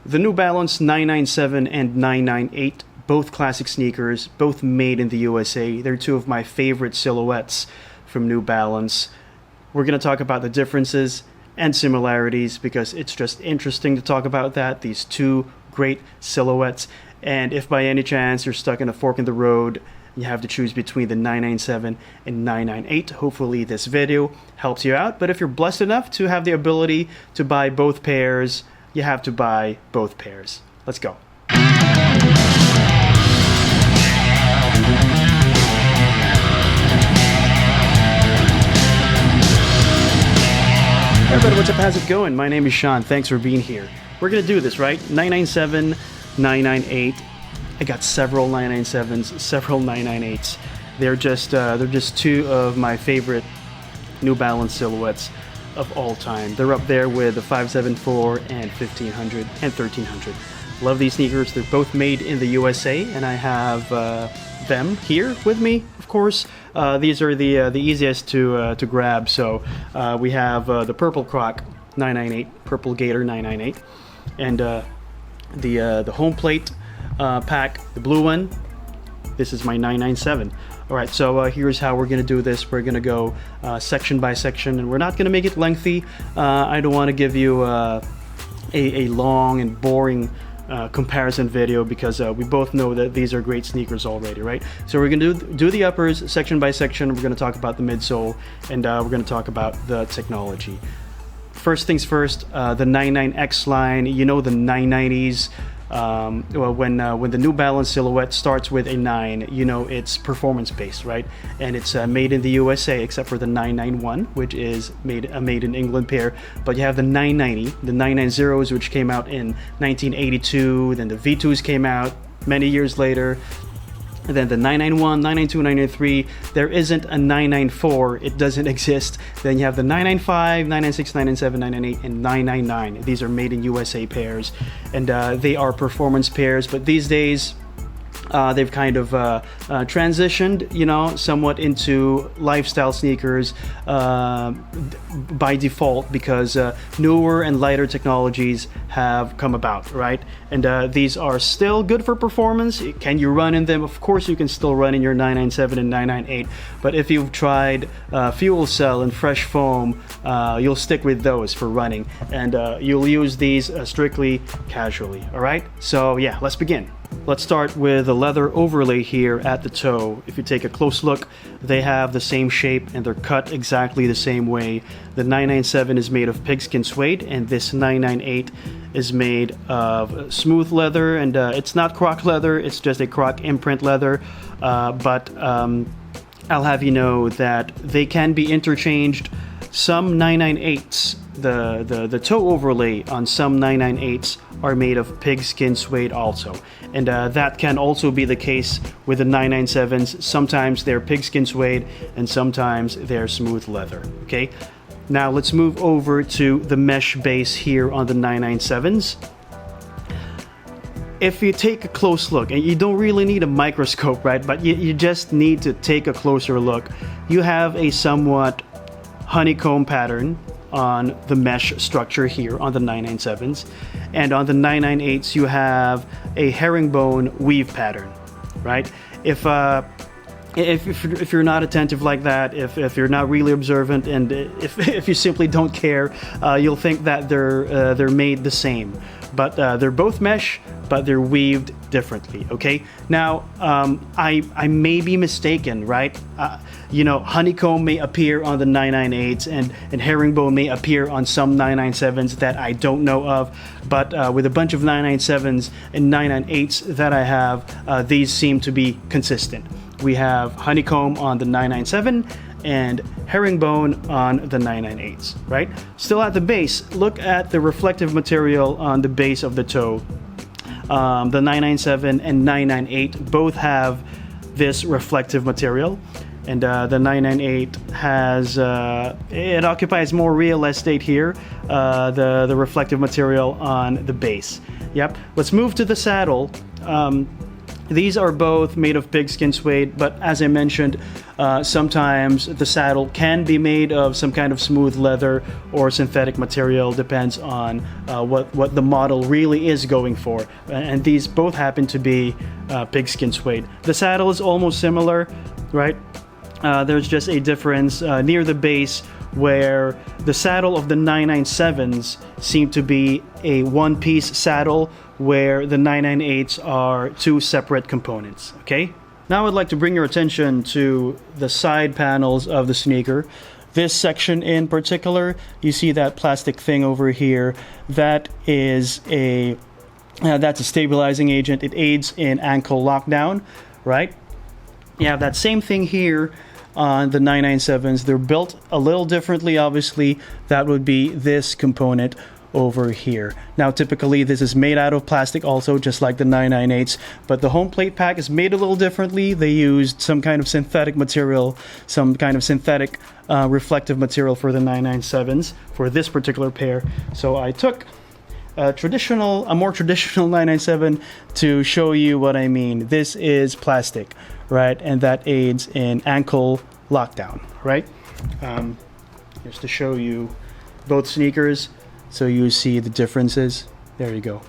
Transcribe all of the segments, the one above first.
The New Balance 997 and 998, both classic sneakers, both made in the USA. They're two of my favorite silhouettes from New Balance. We're going to talk about the differences and similarities because it's just interesting to talk about that, these two great silhouettes. And if by any chance you're stuck in a fork in the road, you have to choose between the 997 and 998. Hopefully this video helps you out. But if you're blessed enough to have the ability to buy both pairs, you have to buy both pairs. Let's go. Hey everybody, what's up? How's it going? My name is Sean. Thanks for being here. We're gonna do this, right? 997, 998. I got several 997s, several 998s. They're just two of my favorite New Balance silhouettes of all time. They're up there with the 574 and 1500 and 1300. Love these sneakers. They're both made in the USA, and I have them here with me, of course. These are the easiest to grab. So we have the Purple Croc 998, Purple Gator 998, and the home plate pack, the blue one. This is my 997. All right, so here's how we're gonna do this. We're gonna go section by section, and we're not gonna make it lengthy. I don't want to give you a long and boring comparison video because we both know that these are great sneakers already, right? So we're gonna do the uppers section by section. We're gonna talk about the midsole, and we're gonna talk about the technology. First things first, the 99X line. You know, the 990s. Well, when the New Balance silhouette starts with a 9, you know it's performance based, right? And it's made in the USA, except for the 991, which is made in England pair. But you have the 990, the 990s, which came out in 1982. Then the V2s came out many years later. And then the 991, 992, 993, there isn't a 994, it doesn't exist. Then you have the 995, 996, 997, 998, and 999. These are made in USA pairs, and they are performance pairs, but these days, they've kind of transitioned, you know, somewhat into lifestyle sneakers by default because newer and lighter technologies have come about, right? And these are still good for performance. Can you run in them? Of course you can still run in your 997 and 998, but if you've tried fuel cell and fresh foam, you'll stick with those for running, and you'll use these strictly casually. All right, so yeah, let's begin. Let's start with the leather overlay here at the toe. If you take a close look, they have the same shape and they're cut exactly the same way. The 997 is made of pigskin suede, and this 998 is made of smooth leather, and it's not croc leather, it's just a croc imprint leather, but I'll have you know that they can be interchanged. Some 998s, the toe overlay on some 998s are made of pigskin suede also, and that can also be the case with the 997s. Sometimes they're pigskin suede and sometimes they're smooth leather. Okay, now let's move over to the mesh base here on the 997s. If you take a close look, and you don't really need a microscope, right, but you just need to take a closer look, you have a somewhat honeycomb pattern on the mesh structure here on the 997s, and on the 998s you have a herringbone weave pattern, right? If you're not attentive like that, if you're not really observant, and if you simply don't care, you'll think that they're made the same, but they're both mesh, but they're weaved differently. Okay, now I may be mistaken, right? You know, honeycomb may appear on the 998s, and herringbone may appear on some 997s that I don't know of, but with a bunch of 997s and 998s that I have, these seem to be consistent. We have honeycomb on the 997 and herringbone on the 998s, right? Still at the base, look at the reflective material on the base of the toe. The 997 and 998 both have this reflective material, and the 998 has it occupies more real estate here, the reflective material on the base. Yep. Let's move to the saddle. These are both made of pigskin suede, but as I mentioned, sometimes the saddle can be made of some kind of smooth leather or synthetic material, depends on what the model really is going for. And these both happen to be pigskin suede. The saddle is almost similar, right? There's just a difference near the base, where the saddle of the 997s seem to be a one-piece saddle, where the 998s are two separate components, okay? Now I'd like to bring your attention to the side panels of the sneaker. This section in particular, you see that plastic thing over here, that is that's a stabilizing agent. It aids in ankle lockdown, right? You have that same thing here on the 997s. They're built a little differently, obviously. That would be this component over here. Now typically this is made out of plastic also, just like the 998s, but the home plate pack is made a little differently. They used some kind of synthetic material, some kind of synthetic reflective material for the 997s for this particular pair. So I took a more traditional 997 to show you what I mean. This is plastic, right? And that aids in ankle lockdown, right? Just to show you both sneakers so you see the differences. There you go.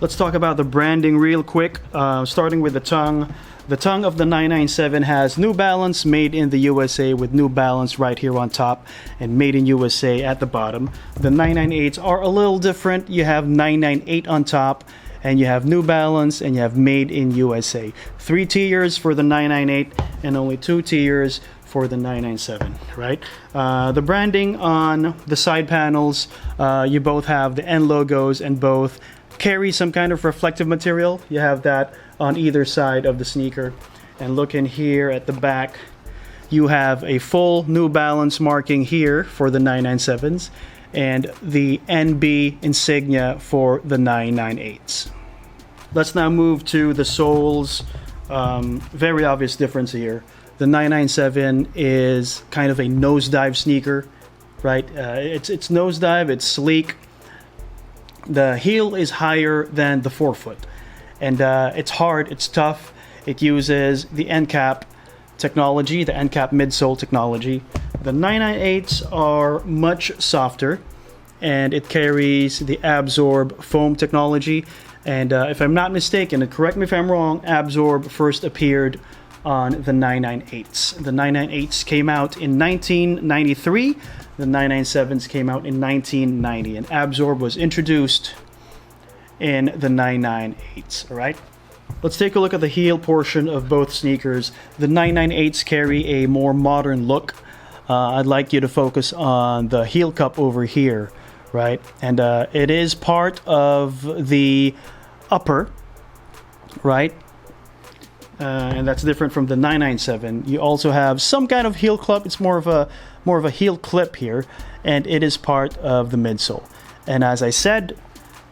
Let's talk about the branding real quick, starting with the tongue. The tongue of the 997 has New Balance made in the USA, with New Balance right here on top and made in USA at the bottom. The 998s are a little different. You have 998 on top, and you have New Balance, and you have made in USA. 3 tiers for the 998 and only 2 tiers for the 997, right? The branding on the side panels, you both have the N logos, and both carry some kind of reflective material. You have that on either side of the sneaker. And look in here at the back, you have a full New Balance marking here for the 997s and the NB insignia for the 998s. Let's now move to the soles. Very obvious difference here. The 997 is kind of a nosedive sneaker, right? It's nosedive, it's sleek. The heel is higher than the forefoot, and it's hard, it's tough. It uses the end cap technology, the end cap midsole technology. The 998s are much softer, and it carries the Absorb foam technology. And if I'm not mistaken, and correct me if I'm wrong, Absorb first appeared on the 998s. The 998s came out in 1993. The 997s came out in 1990, and Absorb was introduced in the 998s, all right? Let's take a look at the heel portion of both sneakers. The 998s carry a more modern look. I'd like you to focus on the heel cup over here, right? And it is part of the upper, right? And that's different from the 997. You also have some kind of heel clip. It's more of a heel clip here, and it is part of the midsole. And as I said,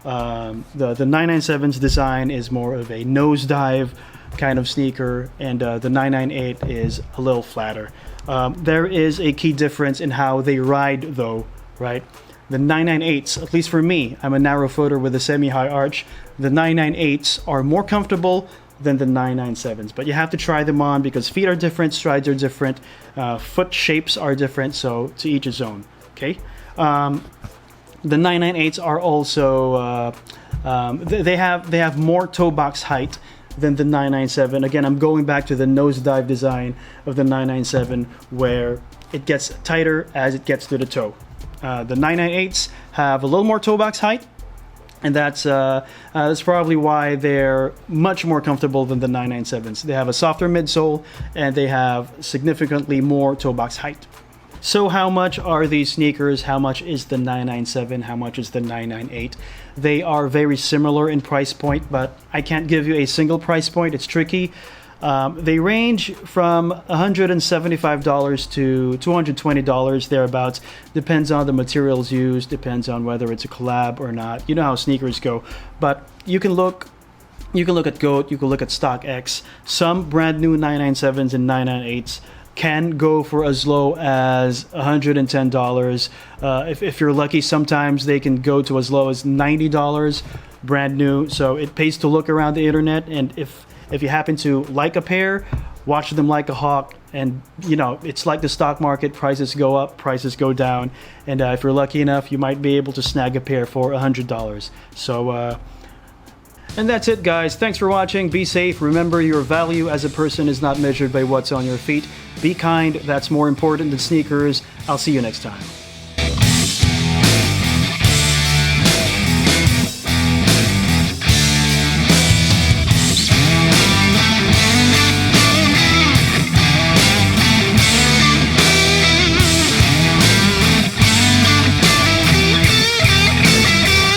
the 997's design is more of a nosedive kind of sneaker, and the 998 is a little flatter. There is a key difference in how they ride, though, right? The 998s, at least for me, I'm a narrow footer with a semi-high arch. The 998s are more comfortable than the 997s, but you have to try them on because feet are different, strides are different, foot shapes are different, so to each his own, okay? The 998s are also, they have more toe box height than the 997. Again, I'm going back to the nosedive design of the 997, where it gets tighter as it gets to the toe. The 998s have a little more toe box height, and that's probably why they're much more comfortable than the 997s. They have a softer midsole, and they have significantly more toe box height. So how much are these sneakers? How much is the 997? How much is the 998? They are very similar in price point, but I can't give you a single price point. It's tricky. They range from $175 to $220 thereabouts. Depends on the materials used, depends on whether it's a collab or not. You know how sneakers go. But you can look at GOAT, you can look at StockX. Some brand new 997s and 998s can go for as low as $110. If you're lucky, sometimes they can go to as low as $90 brand new. So it pays to look around the internet, and if you happen to like a pair, watch them like a hawk. And you know, it's like the stock market, prices go up, prices go down, and if you're lucky enough, you might be able to snag a pair for $100. So and that's it, guys. Thanks for watching. Be safe. Remember, your value as a person is not measured by what's on your feet. Be kind. That's more important than sneakers. I'll see you next time.